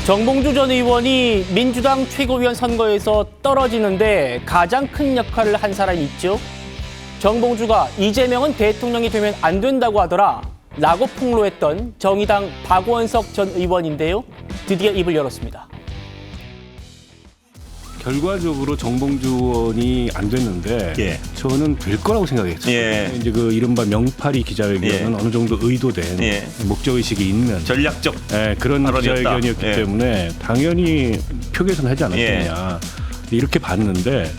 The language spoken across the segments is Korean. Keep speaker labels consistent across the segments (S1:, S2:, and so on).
S1: 정봉주 전 의원이 민주당 최고위원 선거에서 떨어지는데 가장 큰 역할을 한 사람이 있죠. 정봉주가 이재명은 대통령이 되면 안 된다고 하더라 라고 폭로했던 정의당 박원석 전 의원인데요. 드디어 입을 열었습니다.
S2: 결과적으로 정봉주 의원이 안 됐는데
S3: 예.
S2: 저는 될 거라고 생각했어요.
S3: 예.
S2: 이제 그 이른바 명파리 기자회견은
S3: 예.
S2: 어느 정도 의도된
S3: 예.
S2: 목적의식이 있는
S3: 전략적
S2: 그런
S3: 발언이었다.
S2: 기자회견이었기
S3: 예.
S2: 때문에 당연히 표 개선하지 않았겠냐. 이렇게 봤는데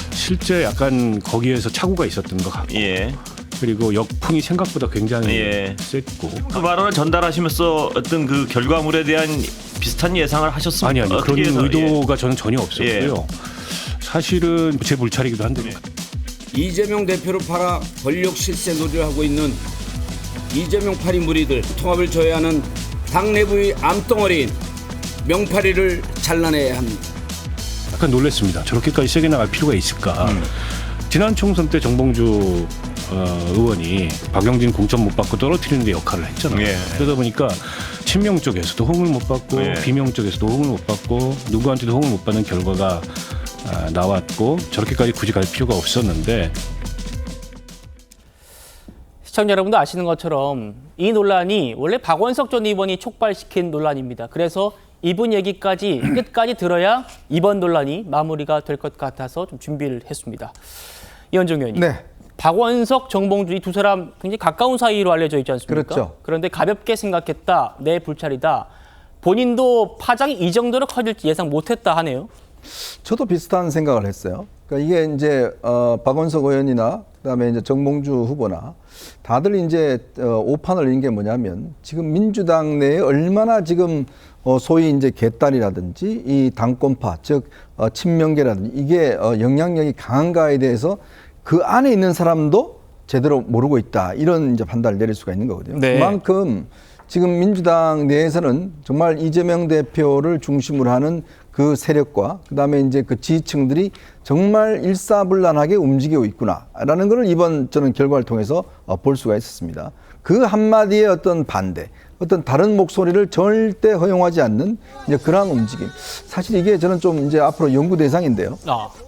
S2: 실제 약간 거기에서 착오가 있었던 것 같고
S3: 예.
S2: 그리고 역풍이 생각보다 굉장히
S3: 예.
S2: 셌고
S3: 그 발언을 전달하시면서 어떤 그 결과물에 대한 비슷한 예상을 하셨습니까?
S2: 아니 그런 의도가 저는 전혀 없었고요. 사실은 제 물차리기도 한데
S4: 이재명 대표를 팔아 권력 실세 놀이를 하고 있는 이재명 파리 무리들 통합을 저해하는 당내부의 암덩어리인 명파리를 잘라내야 합니다.
S2: 약간 놀랐습니다. 저렇게까지 세게 나갈 필요가 있을까. 지난 총선 때 정봉주 의원이 박영진 공천 못 받고 떨어뜨리는 데 역할을 했잖아요.
S3: 예.
S2: 그러다 보니까 친명 쪽에서도 호응을 못 받고
S3: 예.
S2: 비명 쪽에서도 호응을 못 받고 누구한테도 호응을 못 받는 결과가 나왔고 저렇게까지 굳이 갈 필요가 없었는데
S1: 시청자 여러분도 아시는 것처럼 이 논란이 원래 박원석 전 의원이 촉발시킨 논란입니다. 그래서 이분 얘기까지 끝까지 들어야 이번 논란이 마무리가 될 것 같아서 좀 준비를 했습니다. 이현정 의원님.
S5: 네.
S1: 박원석, 정봉주 이 두 사람 굉장히 가까운 사이로 알려져 있지 않습니까?
S5: 그렇죠.
S1: 그런데 가볍게 생각했다, 내 불찰이다. 본인도 파장이 이 정도로 커질지 예상 못했다 하네요.
S5: 저도 비슷한 생각을 했어요. 그러니까 이게 이제 박원석 의원이나 그다음에 이제 정봉주 후보나 다들 이제 오판을 낸 게 뭐냐면 지금 민주당 내에 얼마나 지금 소위 이제 개딸이라든지 이 당권파 즉 친명계라든지 이게 영향력이 강한가에 대해서 그 안에 있는 사람도 제대로 모르고 있다 이런 이제 판단을 내릴 수가 있는 거거든요.
S1: 네.
S5: 그만큼 지금 민주당 내에서는 정말 이재명 대표를 중심으로 하는 그 세력과 그다음에 이제 그 지지층들이 정말 일사불란하게 움직이고 있구나라는 것을 이번 저는 결과를 통해서 볼 수가 있었습니다. 그 한마디의 어떤 반대, 어떤 다른 목소리를 절대 허용하지 않는 이제 그러한 움직임. 사실 이게 저는 좀 이제 앞으로 연구 대상인데요.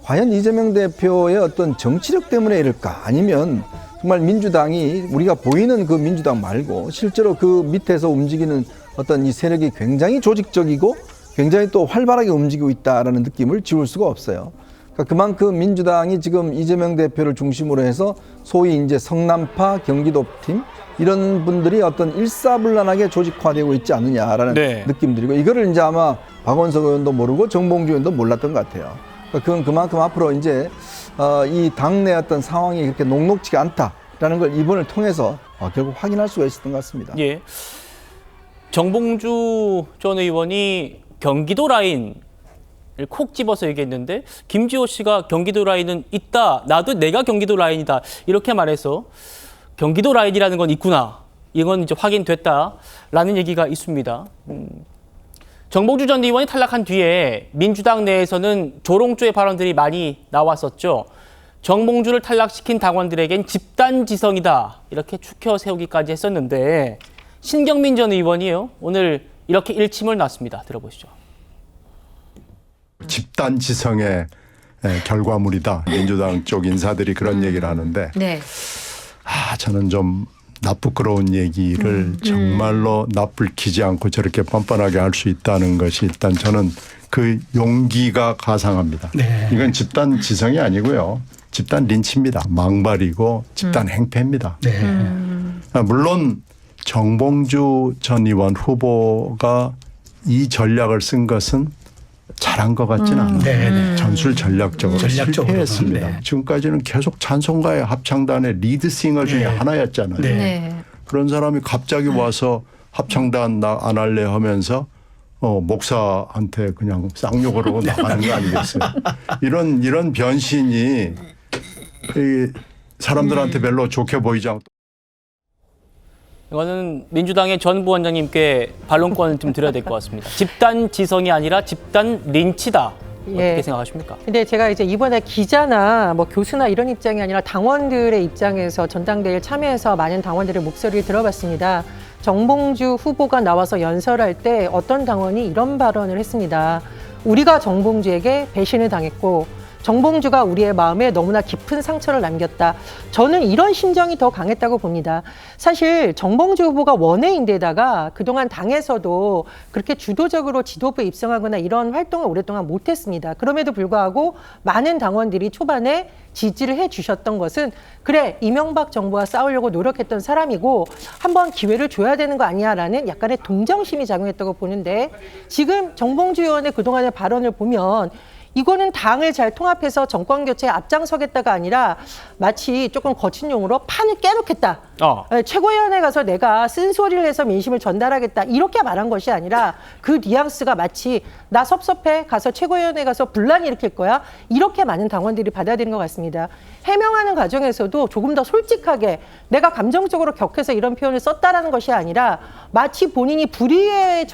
S5: 과연 이재명 대표의 어떤 정치력 때문에 이럴까? 아니면 정말 민주당이 우리가 보이는 그 민주당 말고 실제로 그 밑에서 움직이는 어떤 이 세력이 굉장히 조직적이고 굉장히 또 활발하게 움직이고 있다라는 느낌을 지울 수가 없어요. 그러니까 그만큼 민주당이 지금 이재명 대표를 중심으로 해서 소위 이제 성남파 경기도 팀 이런 분들이 어떤 일사불란하게 조직화되고 있지 않느냐라는
S1: 네.
S5: 느낌들이고 이거를 이제 아마 박원석 의원도 모르고 정봉주 의원도 몰랐던 것 같아요. 그러니까 그건 그만큼 앞으로 이제 이 당내 어떤 상황이 그렇게 녹록지가 않다라는 걸 이번을 통해서 결국 확인할 수가 있었던 것 같습니다.
S1: 예. 정봉주 전 의원이 경기도 라인을 콕 집어서 얘기했는데 김지호 씨가 경기도 라인은 있다. 나도 내가 경기도 라인이다. 이렇게 말해서 경기도 라인이라는 건 있구나. 이건 이제 확인됐다라는 얘기가 있습니다. 정봉주 전 의원이 탈락한 뒤에 민주당 내에서는 조롱조의 발언들이 많이 나왔었죠. 정봉주를 탈락시킨 당원들에겐 집단지성이다. 이렇게 추켜 세우기까지 했었는데 신경민 전 의원이요. 오늘 이렇게 일침을 놨습니다. 들어보시죠.
S6: 집단지성의 결과물이다. 민주당 쪽 인사들이 그런 얘기를 하는데
S7: 네.
S6: 저는 좀 나쁘끄러운 얘기를 정말로 나불키지 않고 저렇게 뻔뻔하게 할 수 있다는 것이 일단 저는 그 용기가 가상합니다.
S2: 네.
S6: 이건 집단지성이 아니고요. 집단 린치입니다. 망발이고 집단 행패입니다. 물론 정봉주 전 의원 후보가 이 전략을 쓴 것은 잘한 것 같지는 않아요. 전술 전략적으로 실패했습니다.
S8: 네.
S6: 지금까지는 계속 찬송가의 합창단의 리드싱어 중에 하나였잖아요.
S7: 네.
S6: 그런 사람이 갑자기 와서 합창단 안 할래 하면서 목사한테 그냥 쌍욕을 하고 나가는 거 아니겠어요? 이런 변신이 이 사람들한테 별로 좋게 보이지 않고.
S1: 이거는 민주당의 전 부원장님께 반론권을 좀 드려야 될 것 같습니다. 집단 지성이 아니라 집단 린치다. 어떻게 생각하십니까?
S8: 근데 제가 이제 이번에 기자나 뭐 교수나 이런 입장이 아니라 당원들의 입장에서 전당대회에 참여해서 많은 당원들의 목소리를 들어봤습니다. 정봉주 후보가 나와서 연설할 때 어떤 당원이 이런 발언을 했습니다. 우리가 정봉주에게 배신을 당했고 정봉주가 우리의 마음에 너무나 깊은 상처를 남겼다. 저는 이런 심정이 더 강했다고 봅니다. 사실 정봉주 후보가 원외인데다가 그동안 당에서도 그렇게 주도적으로 지도부에 입성하거나 이런 활동을 오랫동안 못했습니다. 그럼에도 불구하고 많은 당원들이 초반에 지지를 해주셨던 것은 그래 이명박 정부와 싸우려고 노력했던 사람이고 한번 기회를 줘야 되는 거 아니야라는 약간의 동정심이 작용했다고 보는데 지금 정봉주 의원의 그동안의 발언을 보면 이거는 당을 잘 통합해서 정권 교체에 앞장서겠다가 아니라 마치 조금 거친 용어로 판을 깨놓겠다. 최고위원회 가서 내가 쓴소리를 해서 민심을 전달하겠다. 이렇게 말한 것이 아니라 그 뉘앙스가 마치 나 섭섭해 가서 최고위원회 가서 분란 일으킬 거야. 이렇게 많은 당원들이 받아들인 것 같습니다. 해명하는 과정에서도 조금 더 솔직하게 내가 감정적으로 격해서 이런 표현을 썼다라는 것이 아니라 마치 본인이 불의의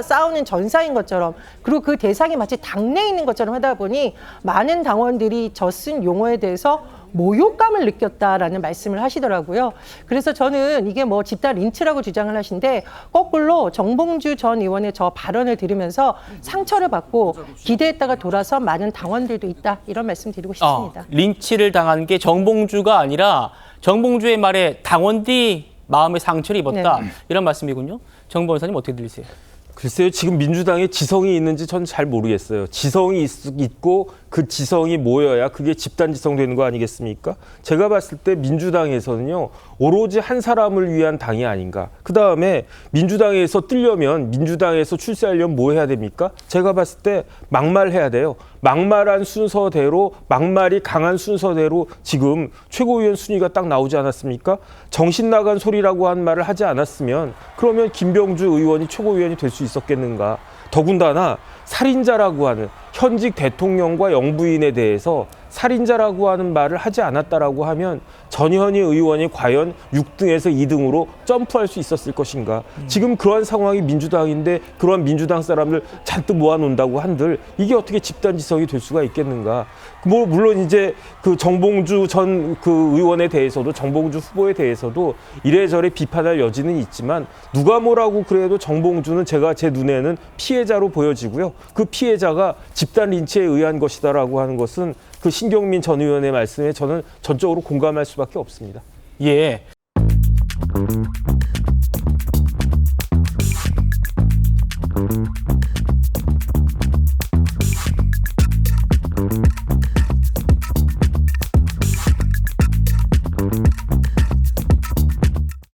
S8: 싸우는 전사인 것처럼 그리고 그 대상이 마치 당내에 있는 것처럼 하다 보니 많은 당원들이 저 쓴 용어에 대해서 모욕감을 느꼈다라는 말씀을 하시더라고요. 그래서 저는 이게 뭐 집단 린치라고 주장을 하신데 거꾸로 정봉주 전 의원의 저 발언을 들으면서 상처를 받고 기대했다가 돌아서 많은 당원들도 있다. 이런 말씀 드리고 싶습니다.
S1: 린치를 당한 게 정봉주가 아니라 정봉주의 말에 당원들이 마음의 상처를 입었다.
S8: 네.
S1: 이런 말씀이군요. 정 변호사님 어떻게 들리세요?
S7: 글쎄요, 지금 민주당에 지성이 있는지 저는 잘 모르겠어요. 지성이 있고 그 지성이 모여야 그게 집단 지성 되는 거 아니겠습니까? 제가 봤을 때 민주당에서는요, 오로지 한 사람을 위한 당이 아닌가. 그 다음에 민주당에서 뜨려면, 민주당에서 출세하려면 뭐 해야 됩니까? 제가 봤을 때 막말해야 돼요. 막말한 순서대로, 막말이 강한 순서대로 지금 최고위원 순위가 딱 나오지 않았습니까? 정신 나간 소리라고 한 말을 하지 않았으면 그러면 김병주 의원이 최고위원이 될 수 있었겠는가. 더군다나 살인자라고 하는 현직 대통령과 영부인에 대해서 살인자라고 하는 말을 하지 않았다라고 하면 전현희 의원이 과연 6등에서 2등으로 점프할 수 있었을 것인가. 지금 그러한 상황이 민주당인데 그러한 민주당 사람들 잔뜩 모아놓는다고 한들 이게 어떻게 집단지성이 될 수가 있겠는가. 뭐 물론 이제 그 정봉주 전 그 의원에 대해서도 정봉주 후보에 대해서도 이래저래 비판할 여지는 있지만 누가 뭐라고 그래도 정봉주는 제가 제 눈에는 피해자로 보여지고요. 그 피해자가 집단 린치에 의한 것이다라고 하는 것은 그 신경민 전 의원의 말씀에 저는 전적으로 공감할 수밖에 없습니다.
S1: 예.